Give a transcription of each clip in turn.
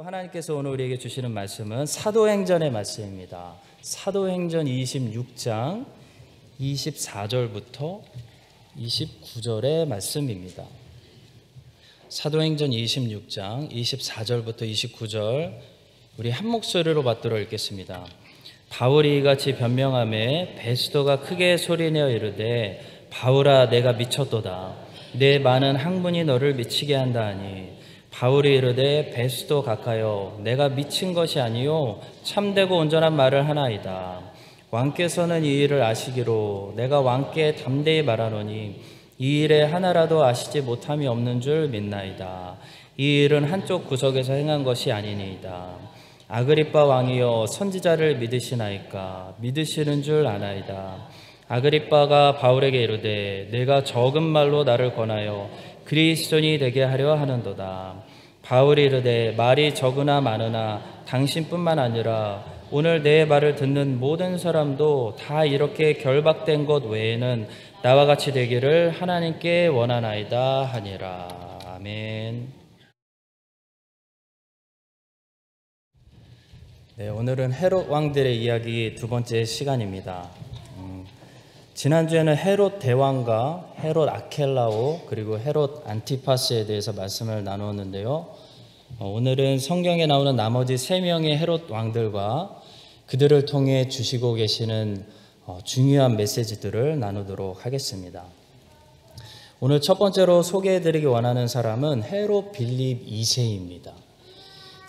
하나님께서 오늘 우리에게 주시는 말씀은 사도행전의 말씀입니다. 사도행전 26장 24절부터 29절의 말씀입니다. 사도행전 26장 24절부터 29절 우리 한 목소리로 받들어 읽겠습니다. 바울이 이같이 변명하매 베스도가 크게 소리내어 이르되 바울아 내가 미쳤도다. 내 많은 학문이 너를 미치게 한다 하니 바울이 이르되 베스도 각하여 내가 미친 것이 아니요 참되고 온전한 말을 하나이다. 왕께서는 이 일을 아시기로 내가 왕께 담대히 말하노니 이 일에 하나라도 아시지 못함이 없는 줄 믿나이다. 이 일은 한쪽 구석에서 행한 것이 아니니이다. 아그리빠 왕이여 선지자를 믿으시나이까? 믿으시는 줄 아나이다. 아그리빠가 바울에게 이르되 내가 적은 말로 나를 권하여 그리스도인이 되게 하려 하는도다. 바울이 이르되 말이 적으나 많으나 당신뿐만 아니라 오늘 내 말을 듣는 모든 사람도 다 이렇게 결박된 것 외에는 나와 같이 되기를 하나님께 원하나이다 하니라. 아멘. 네, 오늘은 헤롯 왕들의 이야기 두 번째 시간입니다. 지난주에는 헤롯 대왕과 헤롯 아켈라오 그리고 헤롯 안티파스에 대해서 말씀을 나누었는데요. 오늘은 성경에 나오는 나머지 3명의 헤롯 왕들과 그들을 통해 주시고 계시는 중요한 메시지들을 나누도록 하겠습니다. 오늘 첫 번째로 소개해드리기 원하는 사람은 헤롯 빌립 2세입니다.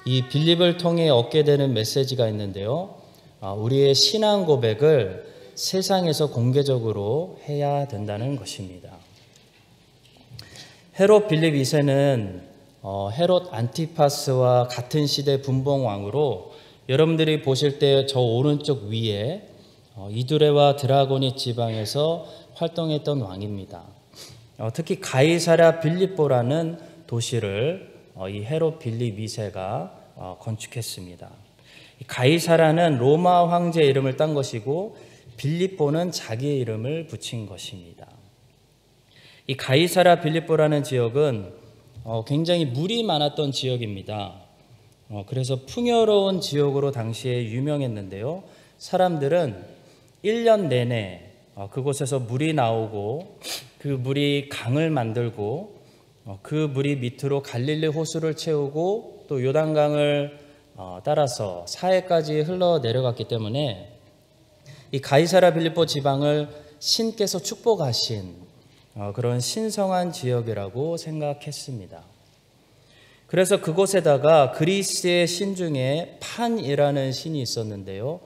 이 빌립을 통해 얻게 되는 메시지가 있는데요. 우리의 신앙 고백을 세상에서 공개적으로 해야 된다는 것입니다. 헤롯 빌립 2세는 헤롯 안티파스와 같은 시대 분봉왕으로 여러분들이 보실 때 저 오른쪽 위에 이두레와 드라고니 지방에서 활동했던 왕입니다. 특히 가이사랴 빌립보라는 도시를 이 헤롯 빌립 2세가 건축했습니다. 가이사랴는 로마 황제 이름을 딴 것이고 빌립보는 자기의 이름을 붙인 것입니다. 이 가이사랴 빌립보라는 지역은 굉장히 물이 많았던 지역입니다. 그래서 풍요로운 지역으로 당시에 유명했는데요. 사람들은 1년 내내 그곳에서 물이 나오고 그 물이 강을 만들고 그 물이 밑으로 갈릴리 호수를 채우고 또 요단강을 따라서 사해까지 흘러 내려갔기 때문에 이 가이사랴 빌립보 지방을 신께서 축복하신 그런 신성한 지역이라고 생각했습니다. 그래서 그곳에다가 그리스의 신 중에 판이라는 신이 있었는데요.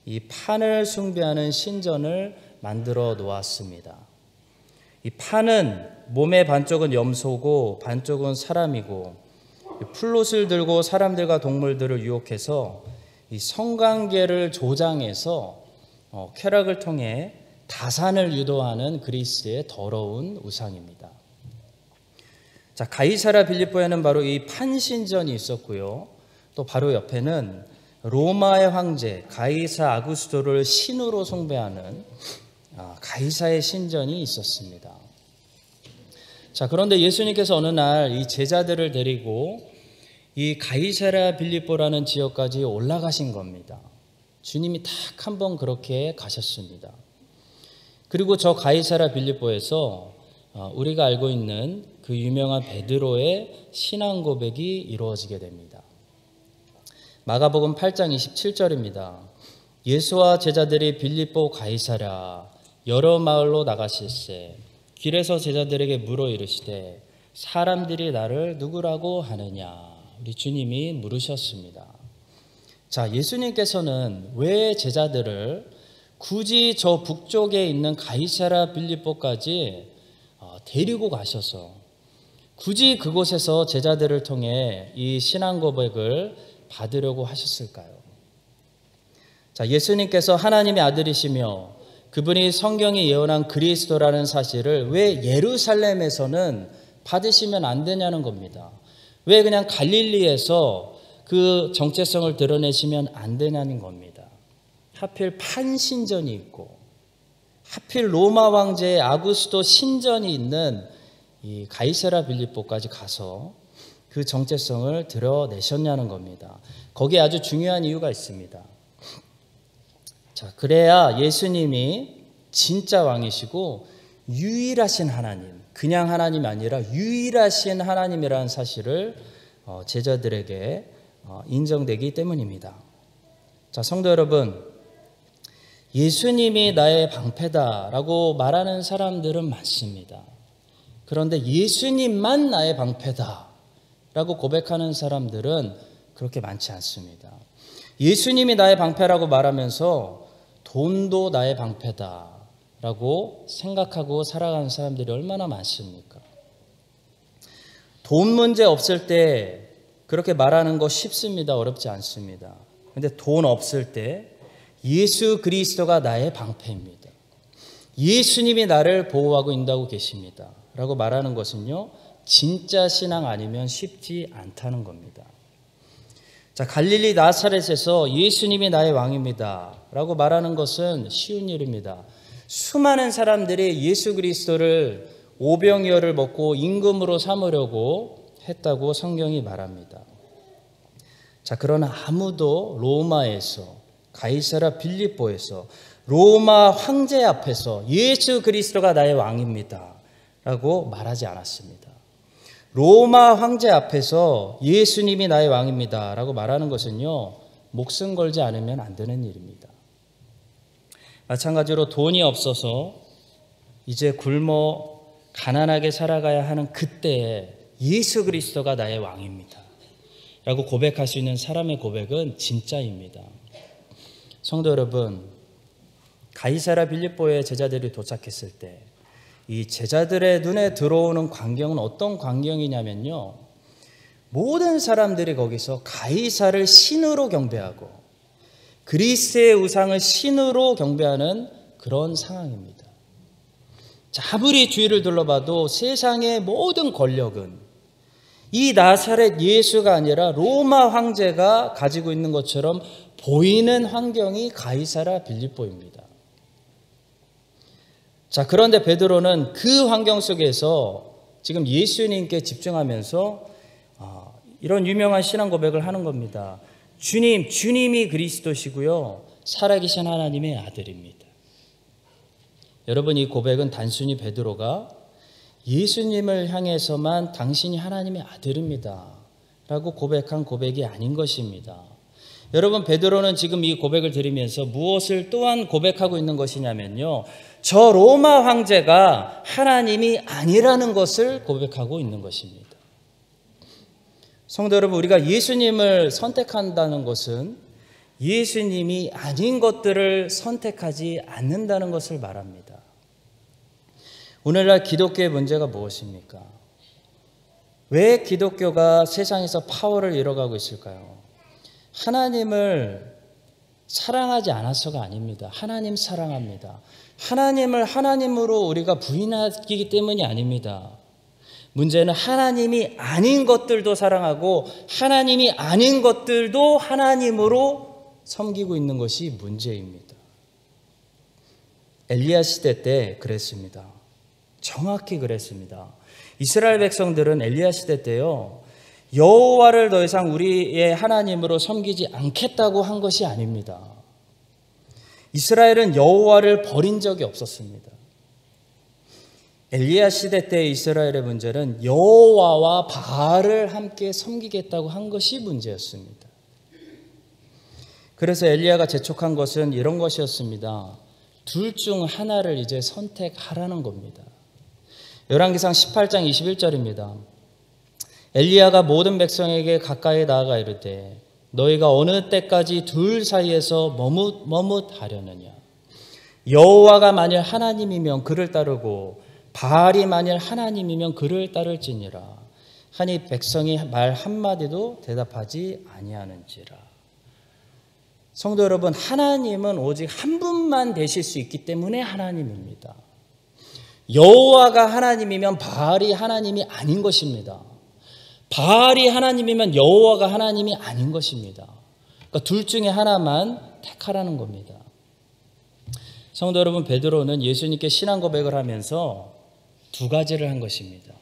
이 판을 숭배하는 신전을 만들어 놓았습니다. 이 판은 몸의 반쪽은 염소고 반쪽은 사람이고 플룻을 들고 사람들과 동물들을 유혹해서 이 성관계를 조장해서 쾌락을 통해 다산을 유도하는 그리스의 더러운 우상입니다. 자, 가이사랴 빌립보에는 바로 이 판신전이 있었고요. 또 바로 옆에는 로마의 황제 가이사 아구스토를 신으로 숭배하는 가이사의 신전이 있었습니다. 자, 그런데 예수님께서 어느 날 이 제자들을 데리고 이 가이사랴 빌립보라는 지역까지 올라가신 겁니다. 주님이 딱 한 번 그렇게 가셨습니다. 그리고 저 가이사랴 빌립보에서 우리가 알고 있는 그 유명한 베드로의 신앙 고백이 이루어지게 됩니다. 마가복음 8장 27절입니다. 예수와 제자들이 빌립보 가이사랴 여러 마을로 나가실세 길에서 제자들에게 물어 이르시되 사람들이 나를 누구라고 하느냐. 우리 주님이 물으셨습니다. 자, 예수님께서는 왜 제자들을 굳이 저 북쪽에 있는 가이사랴 빌립보까지 데리고 가셔서 굳이 그곳에서 제자들을 통해 이 신앙 고백을 받으려고 하셨을까요? 자, 예수님께서 하나님의 아들이시며 그분이 성경이 예언한 그리스도라는 사실을 왜 예루살렘에서는 받으시면 안 되냐는 겁니다. 왜 그냥 갈릴리에서 그 정체성을 드러내시면 안 되냐는 겁니다. 하필 판신전이 있고 하필 로마 황제의 아구스토 신전이 있는 이 가이사랴 빌립보까지 가서 그 그 정체성을 드러내셨냐는 겁니다. 거기에 아주 중요한 이유가 있습니다. 자, 그래야 예수님이 진짜 왕이시고 유일하신 하나님, 그냥 하나님이 아니라 유일하신 하나님이라는 사실을 제자들에게 인정되기 때문입니다. 자, 성도 여러분, 예수님이 나의 방패다라고 말하는 사람들은 많습니다. 그런데 예수님만 나의 방패다라고 고백하는 사람들은 그렇게 많지 않습니다. 예수님이 나의 방패라고 말하면서 돈도 나의 방패다라고 생각하고 살아가는 사람들이 얼마나 많습니까? 돈 문제 없을 때 그렇게 말하는 거 쉽습니다. 어렵지 않습니다. 그런데 돈 없을 때 예수 그리스도가 나의 방패입니다. 예수님이 나를 보호하고 인도하고 계십니다. 라고 말하는 것은요, 진짜 신앙 아니면 쉽지 않다는 겁니다. 자, 갈릴리 나사렛에서 예수님이 나의 왕입니다. 라고 말하는 것은 쉬운 일입니다. 수많은 사람들이 예수 그리스도를 오병이어를 먹고 임금으로 삼으려고 했다고 성경이 말합니다. 자, 그러나 아무도 로마에서, 가이사랴 빌립보에서, 로마 황제 앞에서 예수 그리스도가 나의 왕입니다. 라고 말하지 않았습니다. 로마 황제 앞에서 예수님이 나의 왕입니다. 라고 말하는 것은요, 목숨 걸지 않으면 안 되는 일입니다. 마찬가지로 돈이 없어서 이제 굶어 가난하게 살아가야 하는 그때에 예수 그리스도가 나의 왕입니다. 라고 고백할 수 있는 사람의 고백은 진짜입니다. 성도 여러분, 가이사랴 빌립보에 제자들이 도착했을 때 이 제자들의 눈에 들어오는 광경은 어떤 광경이냐면요, 모든 사람들이 거기서 가이사를 신으로 경배하고 그리스의 우상을 신으로 경배하는 그런 상황입니다. 자, 아무리 주위를 둘러봐도 세상의 모든 권력은 이 나사렛 예수가 아니라 로마 황제가 가지고 있는 것처럼 보이는 환경이 가이사랴 빌립보입니다. 자, 그런데 베드로는 그 환경 속에서 지금 예수님께 집중하면서 이런 유명한 신앙 고백을 하는 겁니다. 주님이 그리스도시고요, 살아계신 하나님의 아들입니다. 여러분, 이 고백은 단순히 베드로가 예수님을 향해서만 당신이 하나님의 아들입니다 라고 고백한 고백이 아닌 것입니다. 여러분, 베드로는 지금 이 고백을 드리면서 무엇을 또한 고백하고 있는 것이냐면요, 저 로마 황제가 하나님이 아니라는 것을 고백하고 있는 것입니다. 성도 여러분, 우리가 예수님을 선택한다는 것은 예수님이 아닌 것들을 선택하지 않는다는 것을 말합니다. 오늘날 기독교의 문제가 무엇입니까? 왜 기독교가 세상에서 파워를 잃어가고 있을까요? 하나님을 사랑하지 않아서가 아닙니다. 하나님 사랑합니다. 하나님을 하나님으로 우리가 부인하기 때문이 아닙니다. 문제는 하나님이 아닌 것들도 사랑하고 하나님이 아닌 것들도 하나님으로 섬기고 있는 것이 문제입니다. 엘리야 시대 때 그랬습니다. 정확히 그랬습니다. 이스라엘 백성들은 엘리야 시대 때요, 여호와를 더 이상 우리의 하나님으로 섬기지 않겠다고 한 것이 아닙니다. 이스라엘은 여호와를 버린 적이 없었습니다. 엘리야 시대 때 이스라엘의 문제는 여호와와 바알을 함께 섬기겠다고 한 것이 문제였습니다. 그래서 엘리야가 재촉한 것은 이런 것이었습니다. 둘 중 하나를 이제 선택하라는 겁니다. 열왕기상 18장 21절입니다. 엘리야가 모든 백성에게 가까이 나아가 이르되 너희가 어느 때까지 둘 사이에서 머뭇하려느냐. 여호와가 만일 하나님이면 그를 따르고 바알이 만일 하나님이면 그를 따를지니라 하니 백성이 말 한마디도 대답하지 아니하는지라. 성도 여러분, 하나님은 오직 한 분만 되실 수 있기 때문에 하나님입니다. 여호와가 하나님이면 바알이 하나님이 아닌 것입니다. 바알이 하나님이면 여호와가 하나님이 아닌 것입니다. 그러니까 둘 중에 하나만 택하라는 겁니다. 성도 여러분, 베드로는 예수님께 신앙 고백을 하면서 두 가지를 한 것입니다.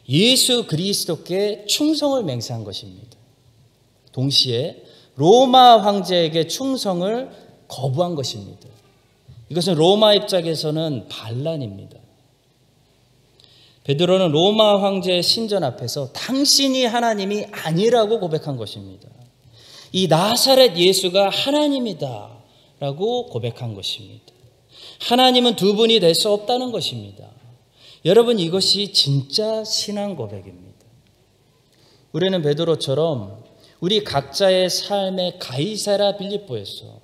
예수 그리스도께 충성을 맹세한 것입니다. 동시에 로마 황제에게 충성을 거부한 것입니다. 이것은 로마 입장에서는 반란입니다. 베드로는 로마 황제의 신전 앞에서 당신이 하나님이 아니라고 고백한 것입니다. 이 나사렛 예수가 하나님이다 라고 고백한 것입니다. 하나님은 두 분이 될 수 없다는 것입니다. 여러분, 이것이 진짜 신앙 고백입니다. 우리는 베드로처럼 우리 각자의 삶의 가이사랴 빌립보에서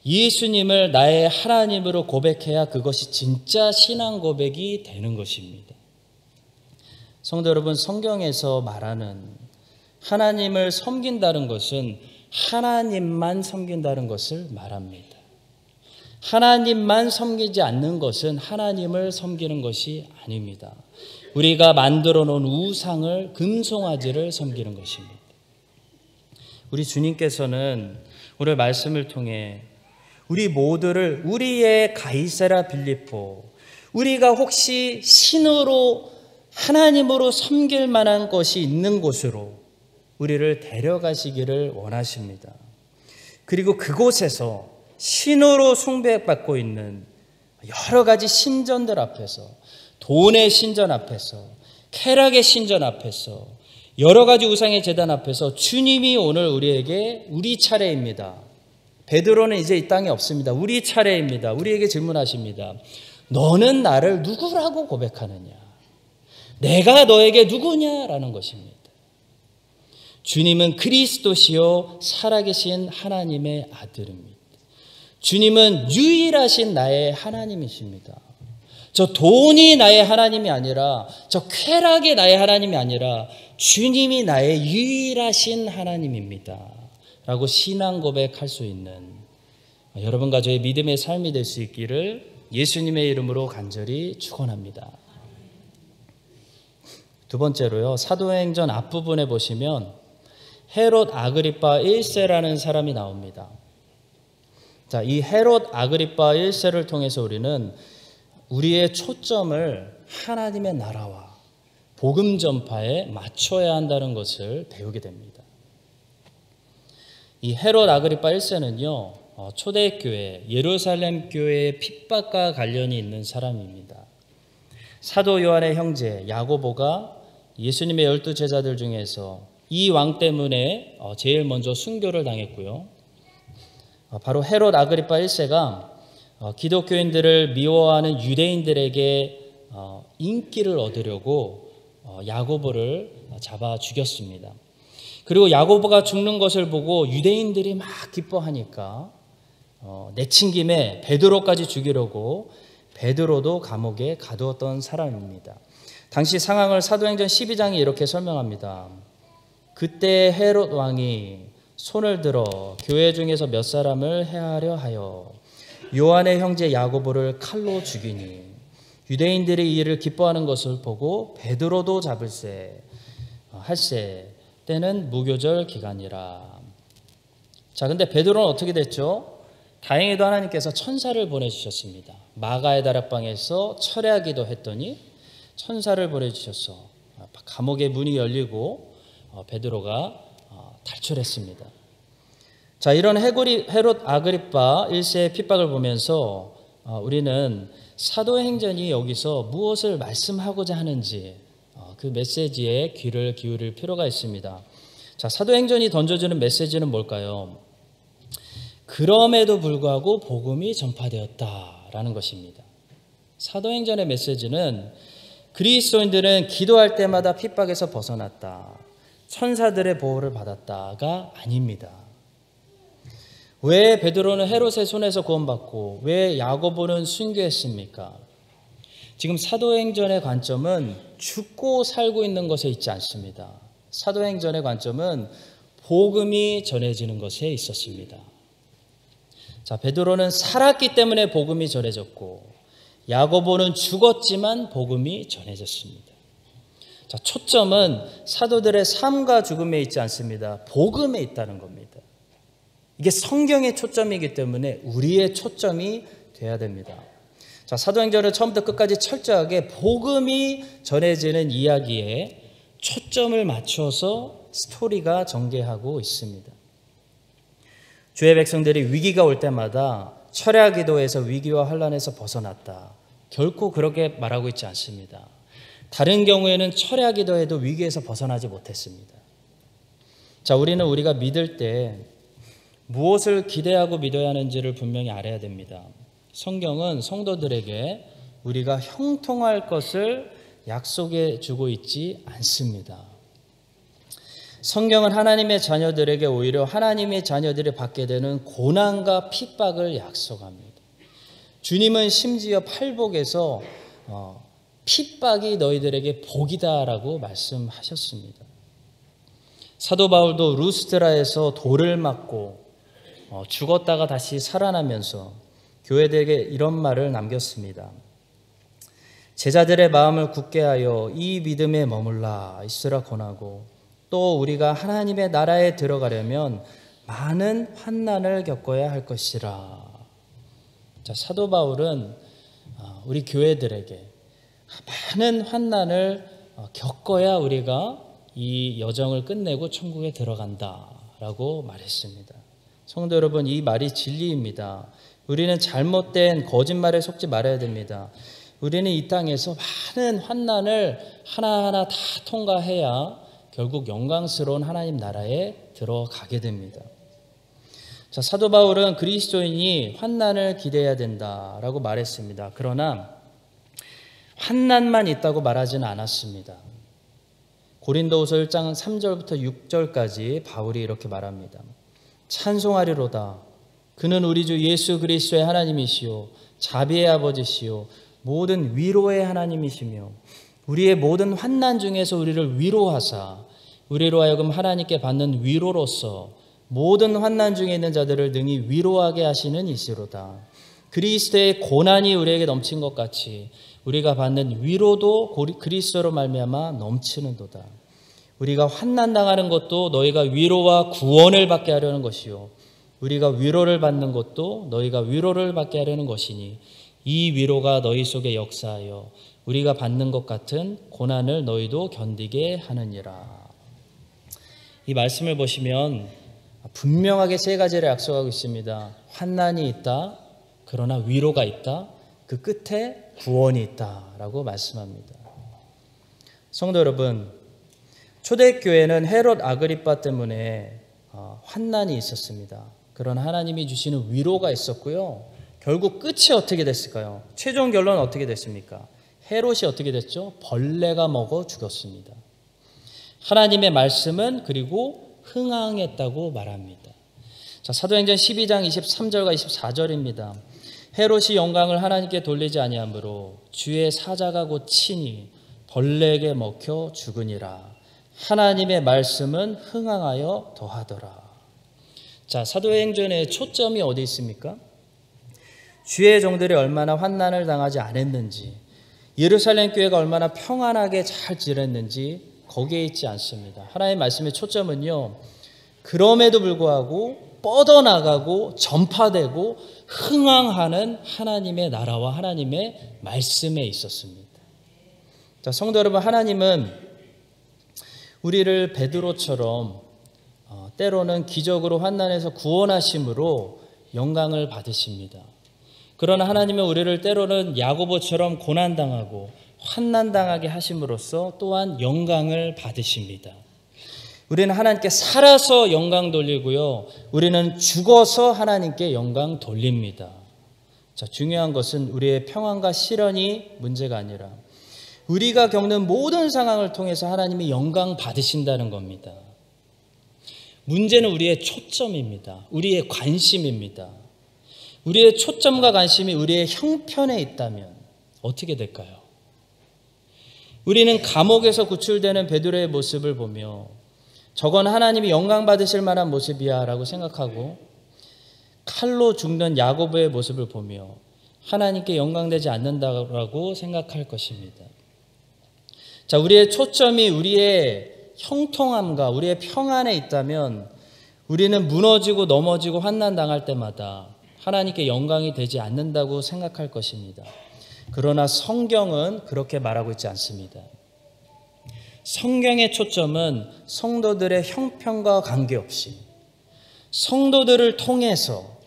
예수님을 나의 하나님으로 고백해야 그것이 진짜 신앙 고백이 되는 것입니다. 성도 여러분, 성경에서 말하는 하나님을 섬긴다는 것은 하나님만 섬긴다는 것을 말합니다. 하나님만 섬기지 않는 것은 하나님을 섬기는 것이 아닙니다. 우리가 만들어 놓은 우상을, 금송아지를 섬기는 것입니다. 우리 주님께서는 오늘 말씀을 통해 우리 모두를 우리의 가이사랴 빌립보, 우리가 혹시 신으로 하나님으로 섬길 만한 것이 있는 곳으로 우리를 데려가시기를 원하십니다. 그리고 그곳에서 신으로 숭배받고 있는 여러 가지 신전들 앞에서, 돈의 신전 앞에서, 쾌락의 신전 앞에서, 여러 가지 우상의 제단 앞에서 주님이 오늘 우리에게 우리 차례입니다. 베드로는 이제 이 땅에 없습니다. 우리 차례입니다. 우리에게 질문하십니다. 너는 나를 누구라고 고백하느냐? 내가 너에게 누구냐라는 것입니다. 주님은 그리스도시요 살아계신 하나님의 아들입니다. 주님은 유일하신 나의 하나님이십니다. 저 돈이 나의 하나님이 아니라, 저 쾌락이 나의 하나님이 아니라 주님이 나의 유일하신 하나님입니다 라고 신앙 고백할 수 있는 여러분과 저의 믿음의 삶이 될 수 있기를 예수님의 이름으로 간절히 축원합니다. 두 번째로요, 사도행전 앞부분에 보시면 헤롯 아그리파 1세라는 사람이 나옵니다. 자, 이 헤롯 아그리파 1세를 통해서 우리는 우리의 초점을 하나님의 나라와 복음 전파에 맞춰야 한다는 것을 배우게 됩니다. 이 헤롯 아그리파 1세는요, 초대교회, 예루살렘 교회의 핍박과 관련이 있는 사람입니다. 사도 요한의 형제 야고보가 예수님의 12 제자들 중에서 이 왕 때문에 제일 먼저 순교를 당했고요. 바로 헤롯 아그리파 1세가 기독교인들을 미워하는 유대인들에게 인기를 얻으려고 야고보를 잡아 죽였습니다. 그리고 야고보가 죽는 것을 보고 유대인들이 막 기뻐하니까 내친 김에 베드로까지 죽이려고 베드로도 감옥에 가두었던 사람입니다. 당시 상황을 사도행전 12장이 이렇게 설명합니다. 그때 헤롯 왕이 손을 들어 교회 중에서 몇 사람을 해하려 하여 요한의 형제 야고보를 칼로 죽이니 유대인들이 이를 기뻐하는 것을 보고 베드로도 잡을세 할세 때는 무교절 기간이라. 자, 근데 베드로는 어떻게 됐죠? 다행히도 하나님께서 천사를 보내주셨습니다. 마가의 다락방에서 철야기도 했더니 천사를 보내주셔서 감옥의 문이 열리고 베드로가 탈출했습니다. 자, 이런 헤롯 아그리파 1세의 핍박을 보면서 우리는 사도행전이 여기서 무엇을 말씀하고자 하는지 그 메시지에 귀를 기울일 필요가 있습니다. 자, 사도행전이 던져주는 메시지는 뭘까요? 그럼에도 불구하고 복음이 전파되었다라는 것입니다. 사도행전의 메시지는 그리스도인들은 기도할 때마다 핍박에서 벗어났다, 천사들의 보호를 받았다가 아닙니다. 왜 베드로는 헤롯의 손에서 구원받고 왜 야고보는 순교했습니까? 지금 사도행전의 관점은 죽고 살고 있는 것에 있지 않습니다. 사도행전의 관점은 복음이 전해지는 것에 있었습니다. 자, 베드로는 살았기 때문에 복음이 전해졌고 야고보는 죽었지만 복음이 전해졌습니다. 자, 초점은 사도들의 삶과 죽음에 있지 않습니다. 복음에 있다는 겁니다. 이게 성경의 초점이기 때문에 우리의 초점이 돼야 됩니다. 자, 사도행전을 처음부터 끝까지 철저하게 복음이 전해지는 이야기에 초점을 맞춰서 스토리가 전개하고 있습니다. 주의 백성들이 위기가 올 때마다 철야 기도에서 위기와 환난에서 벗어났다. 결코 그렇게 말하고 있지 않습니다. 다른 경우에는 철야 기도에도 위기에서 벗어나지 못했습니다. 자, 우리가 믿을 때 무엇을 기대하고 믿어야 하는지를 분명히 알아야 됩니다. 성경은 성도들에게 우리가 형통할 것을 약속해 주고 있지 않습니다. 성경은 하나님의 자녀들에게 오히려 하나님의 자녀들이 받게 되는 고난과 핍박을 약속합니다. 주님은 심지어 팔복에서 핍박이 너희들에게 복이다라고 말씀하셨습니다. 사도 바울도 루스드라에서 돌을 맞고 죽었다가 다시 살아나면서 교회들에게 이런 말을 남겼습니다. 제자들의 마음을 굳게 하여 이 믿음에 머물라 있으라 권하고, 또 우리가 하나님의 나라에 들어가려면 많은 환난을 겪어야 할 것이라. 자, 사도 바울은 우리 교회들에게 많은 환난을 겪어야 우리가 이 여정을 끝내고 천국에 들어간다라고 말했습니다. 성도 여러분, 이 말이 진리입니다. 우리는 잘못된 거짓말에 속지 말아야 됩니다. 우리는 이 땅에서 많은 환난을 하나하나 다 통과해야 결국 영광스러운 하나님 나라에 들어가게 됩니다. 자, 사도 바울은 그리스도인이 환난을 기대해야 된다라고 말했습니다. 그러나 환난만 있다고 말하지는 않았습니다. 고린도후서 1장 3절부터 6절까지 바울이 이렇게 말합니다. 찬송하리로다. 그는 우리 주 예수 그리스도의 하나님이시요 자비의 아버지시요 모든 위로의 하나님이시며 우리의 모든 환난 중에서 우리를 위로하사 우리로 하여금 하나님께 받는 위로로서 모든 환난 중에 있는 자들을 능히 위로하게 하시는 이시로다. 그리스도의 고난이 우리에게 넘친 것 같이 우리가 받는 위로도 그리스도로 말미암아 넘치는도다. 우리가 환난 당하는 것도 너희가 위로와 구원을 받게 하려는 것이요 우리가 위로를 받는 것도 너희가 위로를 받게 하려는 것이니 이 위로가 너희 속에 역사하여 우리가 받는 것 같은 고난을 너희도 견디게 하느니라. 이 말씀을 보시면 분명하게 세 가지를 약속하고 있습니다. 환난이 있다. 그러나 위로가 있다. 그 끝에 구원이 있다라고 말씀합니다. 성도 여러분, 초대교회는 헤롯 아그리파 때문에 환난이 있었습니다. 그러나 하나님이 주시는 위로가 있었고요. 결국 끝이 어떻게 됐을까요? 최종 결론은 어떻게 됐습니까? 헤롯이 어떻게 됐죠? 벌레가 먹어 죽었습니다. 하나님의 말씀은 그리고 흥황했다고 말합니다. 자, 사도행전 12장 23절과 24절입니다. 헤롯이 영광을 하나님께 돌리지 아니하므로 주의 사자가 곧 친히 벌레에게 먹혀 죽으니라. 하나님의 말씀은 흥황하여 더하더라. 자, 사도행전의 초점이 어디 있습니까? 주의 종들이 얼마나 환난을 당하지 않았는지, 예루살렘 교회가 얼마나 평안하게 잘 지냈는지 거기에 있지 않습니다. 하나님의 말씀의 초점은요, 그럼에도 불구하고 뻗어나가고 전파되고 흥황하는 하나님의 나라와 하나님의 말씀에 있었습니다. 자, 성도 여러분, 하나님은 우리를 베드로처럼 때로는 기적으로 환난에서 구원하심으로 영광을 받으십니다. 그러나 하나님은 우리를 때로는 야고보처럼 고난당하고 환난당하게 하심으로써 또한 영광을 받으십니다. 우리는 하나님께 살아서 영광 돌리고요. 우리는 죽어서 하나님께 영광 돌립니다. 자, 중요한 것은 우리의 평안과 실현이 문제가 아니라 우리가 겪는 모든 상황을 통해서 하나님이 영광 받으신다는 겁니다. 문제는 우리의 초점입니다. 우리의 관심입니다. 우리의 초점과 관심이 우리의 형편에 있다면 어떻게 될까요? 우리는 감옥에서 구출되는 베드로의 모습을 보며 저건 하나님이 영광 받으실 만한 모습이야 라고 생각하고, 칼로 죽는 야고보의 모습을 보며 하나님께 영광되지 않는다고 생각할 것입니다. 자, 우리의 초점이 우리의 형통함과 우리의 평안에 있다면 우리는 무너지고 넘어지고 환난 당할 때마다 하나님께 영광이 되지 않는다고 생각할 것입니다. 그러나 성경은 그렇게 말하고 있지 않습니다. 성경의 초점은 성도들의 형편과 관계없이 성도들을 통해서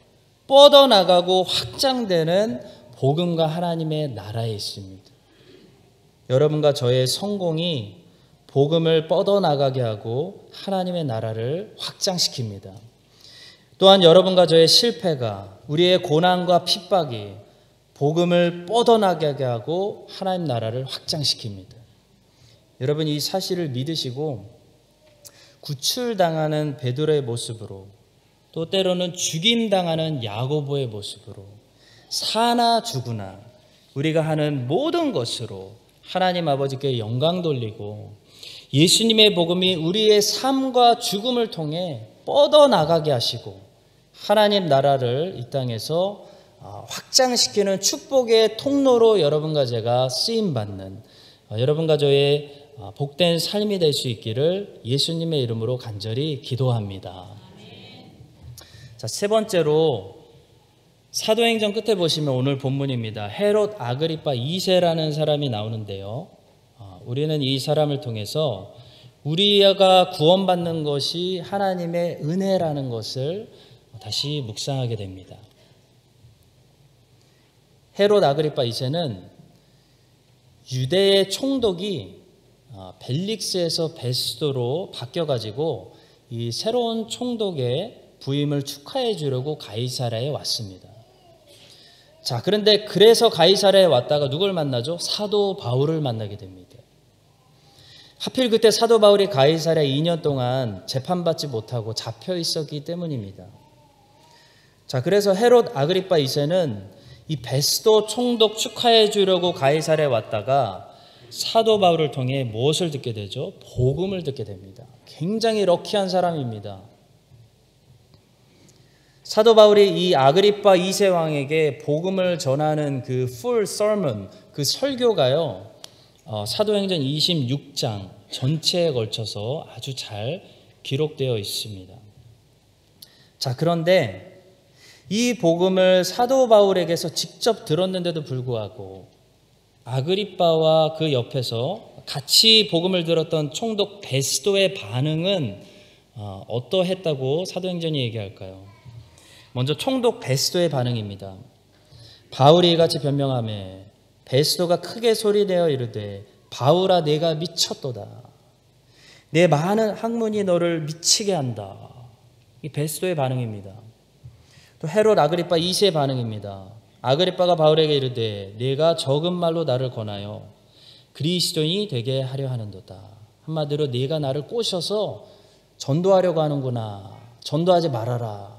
뻗어나가고 확장되는 복음과 하나님의 나라에 있습니다. 여러분과 저의 성공이 복음을 뻗어나가게 하고 하나님의 나라를 확장시킵니다. 또한 여러분과 저의 실패가, 우리의 고난과 핍박이 복음을 뻗어나가게 하고 하나님 나라를 확장시킵니다. 여러분, 이 사실을 믿으시고 구출당하는 베드로의 모습으로, 또 때로는 죽임당하는 야고보의 모습으로 사나 죽으나 우리가 하는 모든 것으로 하나님 아버지께 영광 돌리고 예수님의 복음이 우리의 삶과 죽음을 통해 뻗어나가게 하시고 하나님 나라를 이 땅에서 확장시키는 축복의 통로로 여러분과 제가 쓰임받는 여러분과 저의 복된 삶이 될 수 있기를 예수님의 이름으로 간절히 기도합니다. 자, 세 번째로 사도행전 끝에 보시면 오늘 본문입니다. 헤롯 아그리파 2세라는 사람이 나오는데요. 우리는 이 사람을 통해서 우리가 구원받는 것이 하나님의 은혜라는 것을 다시 묵상하게 됩니다. 헤롯 아그리파 2세는 유대의 총독이 벨릭스에서 베스도로 바뀌어가지고 이 새로운 총독의 부임을 축하해 주려고 가이사랴에 왔습니다. 자, 그런데 그래서 가이사랴에 왔다가 누굴 만나죠? 사도 바울을 만나게 됩니다. 하필 그때 사도 바울이 가이사랴에 2년 동안 재판받지 못하고 잡혀 있었기 때문입니다. 자, 그래서 헤롯 아그리파 2세는 이 베스도 총독 축하해 주려고 가이사랴에 왔다가 사도 바울을 통해 무엇을 듣게 되죠? 복음을 듣게 됩니다. 굉장히 럭키한 사람입니다. 사도 바울이 이 아그리파 2세 왕에게 복음을 전하는 그 full sermon, 그 설교가요, 사도행전 26장 전체에 걸쳐서 아주 잘 기록되어 있습니다. 자, 그런데 이 복음을 사도 바울에게서 직접 들었는데도 불구하고 아그리빠와 그 옆에서 같이 복음을 들었던 총독 베스도의 반응은 어떠했다고 사도행전이 얘기할까요? 먼저 총독 베스도의 반응입니다. 바울이 이같이 변명하며 베스도가 크게 소리내어 이르되 바울아 내가 미쳤도다. 내 많은 학문이 너를 미치게 한다. 이 베스도의 반응입니다. 또 헤롯 아그리파 2세의 반응입니다. 아그리빠가 바울에게 이르되 네가 적은 말로 나를 권하여 그리스도인이 되게 하려 하는도다. 한마디로 네가 나를 꼬셔서 전도하려고 하는구나. 전도하지 말아라.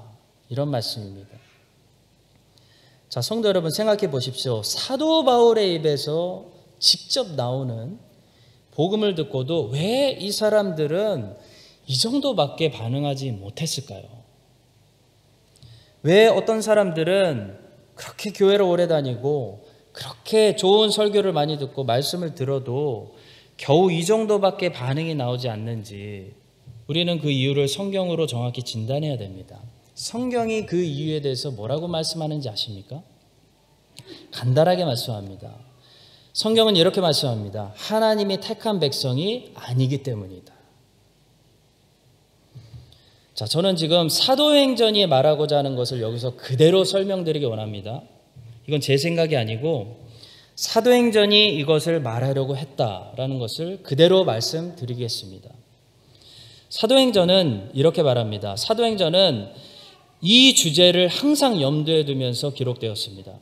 이런 말씀입니다. 자, 성도 여러분 생각해 보십시오. 사도 바울의 입에서 직접 나오는 복음을 듣고도 왜 이 사람들은 이 정도밖에 반응하지 못했을까요? 왜 어떤 사람들은 그렇게 교회를 오래 다니고 그렇게 좋은 설교를 많이 듣고 말씀을 들어도 겨우 이 정도밖에 반응이 나오지 않는지 우리는 그 이유를 성경으로 정확히 진단해야 됩니다. 성경이 그 이유에 대해서 뭐라고 말씀하는지 아십니까? 간단하게 말씀합니다. 성경은 이렇게 말씀합니다. 하나님이 택한 백성이 아니기 때문이다. 자, 저는 지금 사도행전이 말하고자 하는 것을 여기서 그대로 설명드리기 원합니다. 이건 제 생각이 아니고 사도행전이 이것을 말하려고 했다라는 것을 그대로 말씀드리겠습니다. 사도행전은 이렇게 말합니다. 사도행전은 이 주제를 항상 염두에 두면서 기록되었습니다.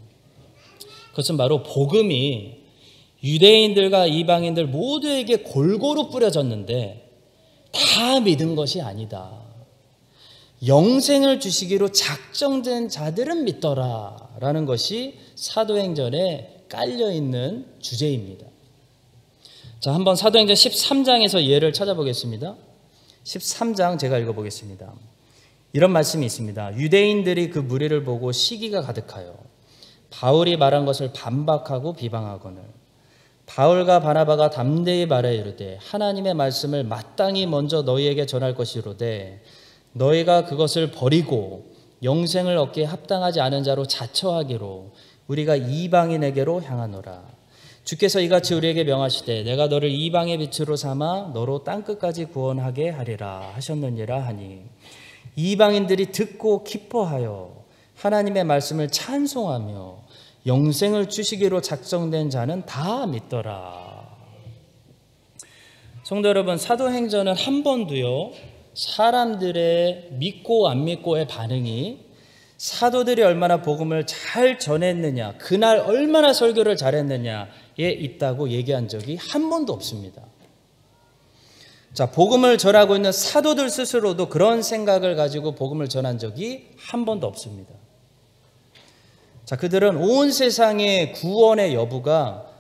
그것은 바로 복음이 유대인들과 이방인들 모두에게 골고루 뿌려졌는데 다 믿은 것이 아니다. 영생을 주시기로 작정된 자들은 믿더라 라는 것이 사도행전에 깔려있는 주제입니다. 자, 한번 사도행전 13장에서 예를 찾아보겠습니다. 13장 제가 읽어보겠습니다. 이런 말씀이 있습니다. 유대인들이 그 무리를 보고 시기가 가득하여 바울이 말한 것을 반박하고 비방하거늘 바울과 바나바가 담대히 말하여 이르되 하나님의 말씀을 마땅히 먼저 너희에게 전할 것이로되 너희가 그것을 버리고 영생을 얻기에 합당하지 않은 자로 자처하기로 우리가 이방인에게로 향하노라. 주께서 이같이 우리에게 명하시되 내가 너를 이방의 빛으로 삼아 너로 땅끝까지 구원하게 하리라 하셨느니라 하니 이방인들이 듣고 기뻐하여 하나님의 말씀을 찬송하며 영생을 주시기로 작정된 자는 다 믿더라. 성도 여러분, 사도행전은 한 번도요 사람들의 믿고 안 믿고의 반응이 사도들이 얼마나 복음을 잘 전했느냐, 그날 얼마나 설교를 잘했느냐에 있다고 얘기한 적이 한 번도 없습니다. 자, 복음을 전하고 있는 사도들 스스로도 그런 생각을 가지고 복음을 전한 적이 한 번도 없습니다. 자, 그들은 온 세상의 구원의 여부가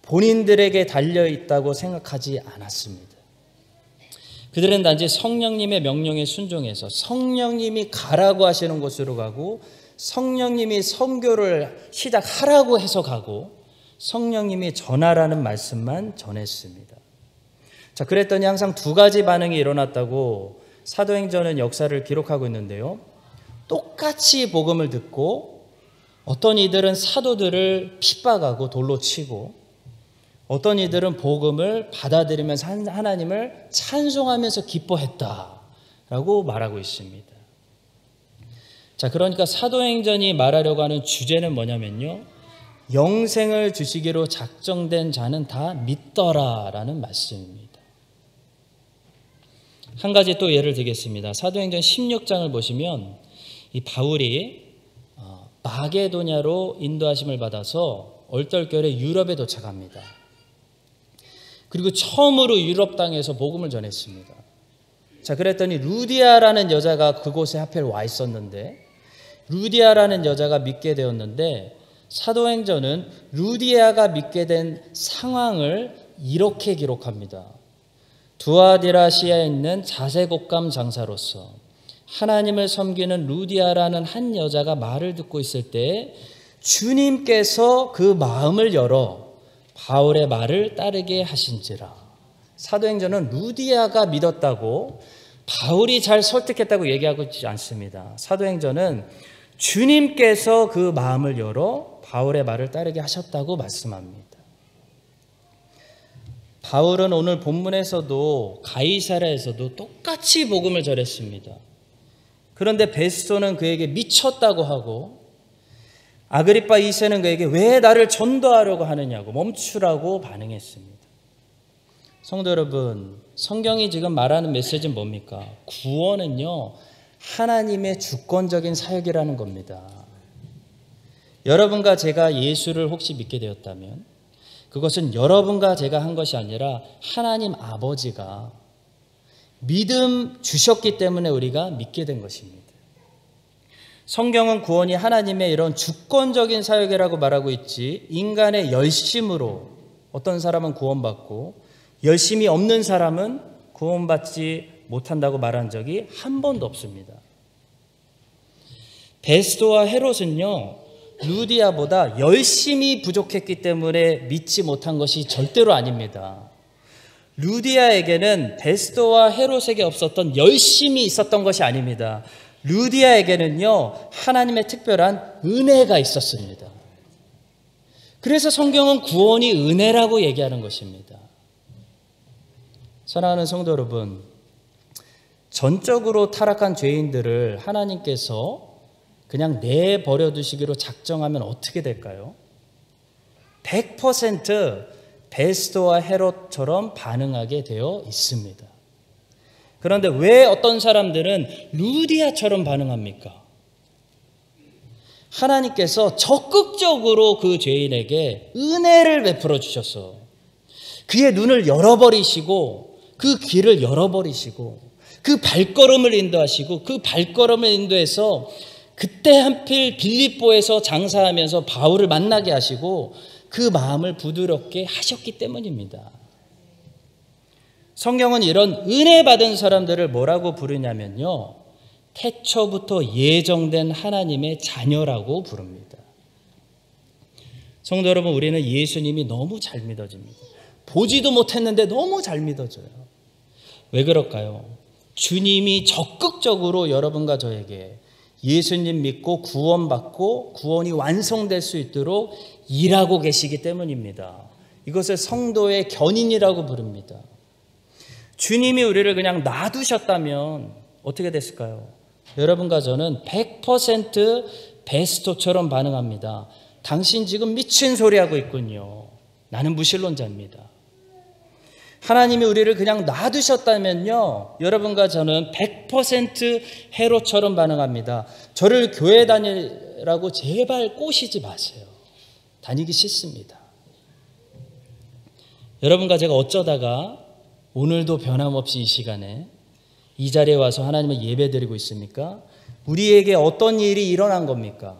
본인들에게 달려 있다고 생각하지 않았습니다. 그들은 단지 성령님의 명령에 순종해서 성령님이 가라고 하시는 곳으로 가고 성령님이 선교를 시작하라고 해서 가고 성령님이 전하라는 말씀만 전했습니다. 자, 그랬더니 항상 두 가지 반응이 일어났다고 사도행전은 역사를 기록하고 있는데요. 똑같이 복음을 듣고 어떤 이들은 사도들을 핍박하고 돌로 치고 어떤 이들은 복음을 받아들이면서 하나님을 찬송하면서 기뻐했다라고 말하고 있습니다. 자, 그러니까 사도행전이 말하려고 하는 주제는 뭐냐면요. 영생을 주시기로 작정된 자는 다 믿더라라는 말씀입니다. 한 가지 또 예를 들겠습니다. 사도행전 16장을 보시면 이 바울이 마게도냐로 인도하심을 받아서 얼떨결에 유럽에 도착합니다. 그리고 처음으로 유럽 땅에서 복음을 전했습니다. 자, 그랬더니 루디아라는 여자가 그곳에 하필 와 있었는데 루디아라는 여자가 믿게 되었는데 사도행전은 루디아가 믿게 된 상황을 이렇게 기록합니다. 두아디라시아에 있는 자색옷감 장사로서 하나님을 섬기는 루디아라는 한 여자가 말을 듣고 있을 때 주님께서 그 마음을 열어 바울의 말을 따르게 하신지라. 사도행전은 루디아가 믿었다고 바울이 잘 설득했다고 얘기하고 있지 않습니다. 사도행전은 주님께서 그 마음을 열어 바울의 말을 따르게 하셨다고 말씀합니다. 바울은 오늘 본문에서도 가이사랴에서도 똑같이 복음을 전했습니다. 그런데 베스도는 그에게 미쳤다고 하고 아그리파 2세는 그에게 왜 나를 전도하려고 하느냐고 멈추라고 반응했습니다. 성도 여러분, 성경이 지금 말하는 메시지는 뭡니까? 구원은요, 하나님의 주권적인 사역이라는 겁니다. 여러분과 제가 예수를 혹시 믿게 되었다면 그것은 여러분과 제가 한 것이 아니라 하나님 아버지가 믿음 주셨기 때문에 우리가 믿게 된 것입니다. 성경은 구원이 하나님의 이런 주권적인 사역이라고 말하고 있지 인간의 열심으로 어떤 사람은 구원받고 열심이 없는 사람은 구원받지 못한다고 말한 적이 한 번도 없습니다. 베스도와 헤롯은요, 루디아보다 열심이 부족했기 때문에 믿지 못한 것이 절대로 아닙니다. 루디아에게는 베스도와 헤롯에게 없었던 열심이 있었던 것이 아닙니다. 루디아에게는요, 하나님의 특별한 은혜가 있었습니다. 그래서 성경은 구원이 은혜라고 얘기하는 것입니다. 사랑하는 성도 여러분, 전적으로 타락한 죄인들을 하나님께서 그냥 내버려 두시기로 작정하면 어떻게 될까요? 100% 베스도와 헤롯처럼 반응하게 되어 있습니다. 그런데 왜 어떤 사람들은 루디아처럼 반응합니까? 하나님께서 적극적으로 그 죄인에게 은혜를 베풀어 주셔서 그의 눈을 열어버리시고 그 길을 열어버리시고 그 발걸음을 인도하시고 그 발걸음을 인도해서 그때 한필 빌립보에서 장사하면서 바울을 만나게 하시고 그 마음을 부드럽게 하셨기 때문입니다. 성경은 이런 은혜 받은 사람들을 뭐라고 부르냐면요, 태초부터 예정된 하나님의 자녀라고 부릅니다. 성도 여러분, 우리는 예수님이 너무 잘 믿어집니다. 보지도 못했는데 너무 잘 믿어져요. 왜 그럴까요? 주님이 적극적으로 여러분과 저에게 예수님 믿고 구원받고 구원이 완성될 수 있도록 일하고 계시기 때문입니다. 이것을 성도의 견인이라고 부릅니다. 주님이 우리를 그냥 놔두셨다면 어떻게 됐을까요? 여러분과 저는 100% 베스토처럼 반응합니다. 당신 지금 미친 소리 하고 있군요. 나는 무신론자입니다. 하나님이 우리를 그냥 놔두셨다면요, 여러분과 저는 100% 헤롯처럼 반응합니다. 저를 교회 다니라고 제발 꼬시지 마세요. 다니기 싫습니다. 여러분과 제가 어쩌다가 오늘도 변함없이 이 시간에 이 자리에 와서 하나님을 예배드리고 있습니까? 우리에게 어떤 일이 일어난 겁니까?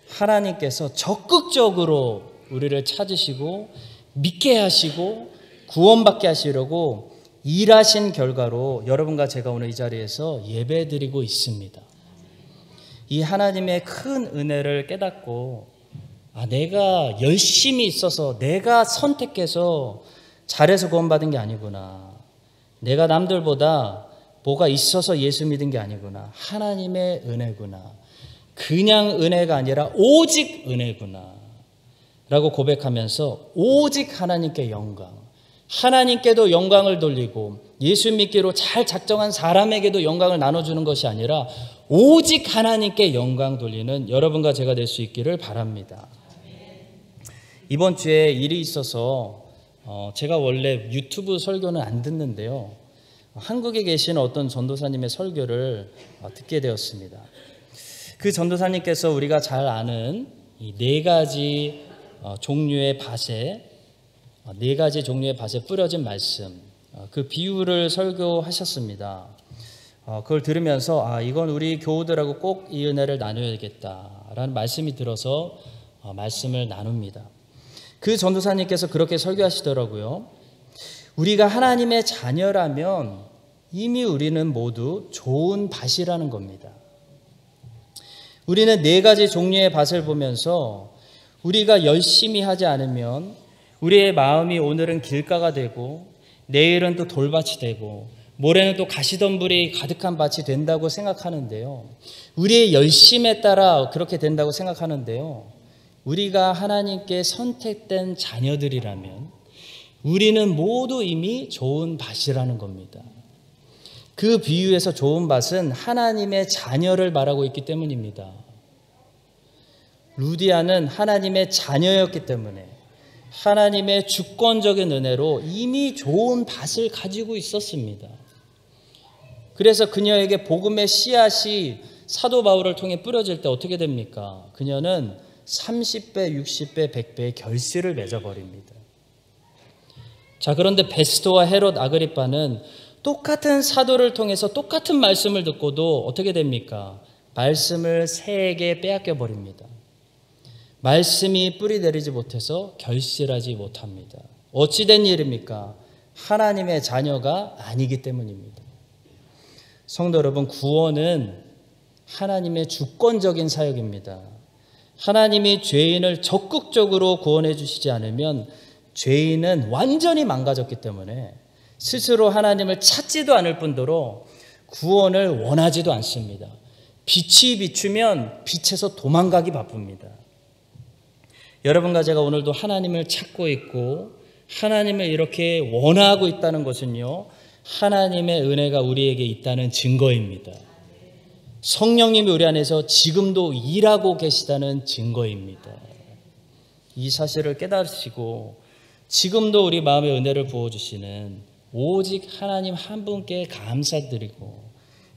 하나님께서 적극적으로 우리를 찾으시고 믿게 하시고 구원받게 하시려고 일하신 결과로 여러분과 제가 오늘 이 자리에서 예배드리고 있습니다. 이 하나님의 큰 은혜를 깨닫고 내가 열심히 있어서 내가 선택해서 잘해서 구원받은 게 아니구나. 내가 남들보다 뭐가 있어서 예수 믿은 게 아니구나. 하나님의 은혜구나. 그냥 은혜가 아니라 오직 은혜구나 라고 고백하면서 오직 하나님께 영광, 하나님께도 영광을 돌리고 예수 믿기로 잘 작정한 사람에게도 영광을 나눠주는 것이 아니라 오직 하나님께 영광 돌리는 여러분과 제가 될 수 있기를 바랍니다. 이번 주에 일이 있어서 제가 원래 유튜브 설교는 안 듣는데요, 한국에 계신 어떤 전도사님의 설교를 듣게 되었습니다. 그 전도사님께서 우리가 잘 아는 이 네 가지 종류의 밭에 뿌려진 말씀, 그 비유를 설교하셨습니다. 그걸 들으면서 이건 우리 교우들하고 꼭 이 은혜를 나눠야겠다라는 말씀이 들어서 말씀을 나눕니다. 그 전도사님께서 그렇게 설교하시더라고요. 우리가 하나님의 자녀라면 이미 우리는 모두 좋은 밭이라는 겁니다. 우리는 네 가지 종류의 밭을 보면서 우리가 열심히 하지 않으면 우리의 마음이 오늘은 길가가 되고 내일은 또 돌밭이 되고 모레는 또 가시덤불이 가득한 밭이 된다고 생각하는데요. 우리의 열심에 따라 그렇게 된다고 생각하는데요. 우리가 하나님께 선택된 자녀들이라면 우리는 모두 이미 좋은 밭이라는 겁니다. 그 비유에서 좋은 밭은 하나님의 자녀를 말하고 있기 때문입니다. 루디아는 하나님의 자녀였기 때문에 하나님의 주권적인 은혜로 이미 좋은 밭을 가지고 있었습니다. 그래서 그녀에게 복음의 씨앗이 사도 바울을 통해 뿌려질 때 어떻게 됩니까? 그녀는 30배, 60배, 100배의 결실을 맺어버립니다. 자, 그런데 베스토와 헤롯 아그리빠는 똑같은 사도를 통해서 똑같은 말씀을 듣고도 어떻게 됩니까? 말씀을 새에게 빼앗겨 버립니다. 말씀이 뿌리 내리지 못해서 결실하지 못합니다. 어찌된 일입니까? 하나님의 자녀가 아니기 때문입니다. 성도 여러분, 구원은 하나님의 주권적인 사역입니다. 하나님이 죄인을 적극적으로 구원해 주시지 않으면 죄인은 완전히 망가졌기 때문에 스스로 하나님을 찾지도 않을 뿐더러 구원을 원하지도 않습니다. 빛이 비추면 빛에서 도망가기 바쁩니다. 여러분과 제가 오늘도 하나님을 찾고 있고 하나님을 이렇게 원하고 있다는 것은요, 하나님의 은혜가 우리에게 있다는 증거입니다. 성령님이 우리 안에서 지금도 일하고 계시다는 증거입니다. 이 사실을 깨달으시고 지금도 우리 마음에 은혜를 부어주시는 오직 하나님 한 분께 감사드리고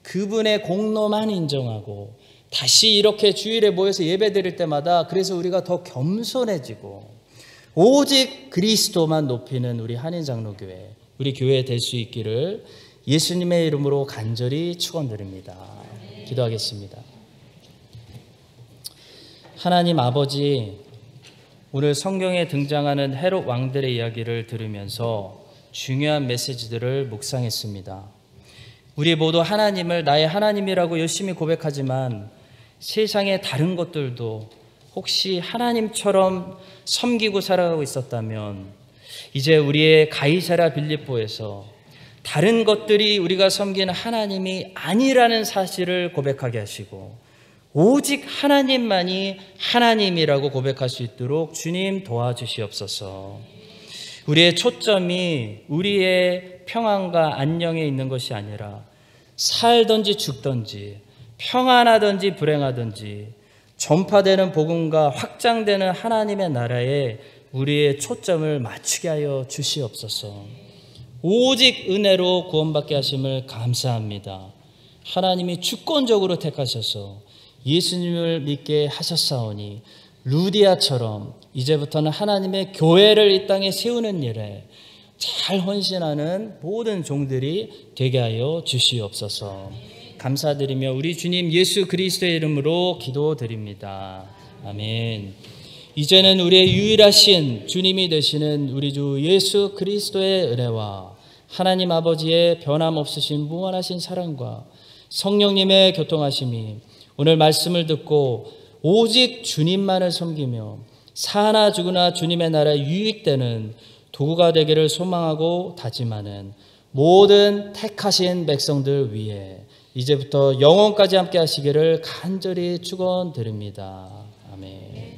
그분의 공로만 인정하고 다시 이렇게 주일에 모여서 예배드릴 때마다 그래서 우리가 더 겸손해지고 오직 그리스도만 높이는 우리 한인장로교회, 우리 교회 될 수 있기를 예수님의 이름으로 간절히 축원드립니다. 기도하겠습니다. 하나님 아버지, 오늘 성경에 등장하는 헤롯 왕들의 이야기를 들으면서 중요한 메시지들을 묵상했습니다. 우리 모두 하나님을 나의 하나님이라고 열심히 고백하지만 세상의 다른 것들도 혹시 하나님처럼 섬기고 살아가고 있었다면 이제 우리의 가이사랴 빌립보에서 다른 것들이 우리가 섬기는 하나님이 아니라는 사실을 고백하게 하시고 오직 하나님만이 하나님이라고 고백할 수 있도록 주님 도와주시옵소서. 우리의 초점이 우리의 평안과 안녕에 있는 것이 아니라 살든지 죽든지 평안하든지 불행하든지 전파되는 복음과 확장되는 하나님의 나라에 우리의 초점을 맞추게 하여 주시옵소서. 오직 은혜로 구원받게 하심을 감사합니다. 하나님이 주권적으로 택하셔서 예수님을 믿게 하셨사오니 루디아처럼 이제부터는 하나님의 교회를 이 땅에 세우는 일에 잘 헌신하는 모든 종들이 되게 하여 주시옵소서. 감사드리며 우리 주님 예수 그리스도의 이름으로 기도드립니다. 아멘. 이제는 우리의 유일하신 주님이 되시는 우리 주 예수 그리스도의 은혜와 하나님 아버지의 변함없으신 무한하신 사랑과 성령님의 교통하심이 오늘 말씀을 듣고 오직 주님만을 섬기며 사나 죽으나 주님의 나라에 유익되는 도구가 되기를 소망하고 다짐하는 모든 택하신 백성들 위해 이제부터 영원까지 함께 하시기를 간절히 축원드립니다. 아멘.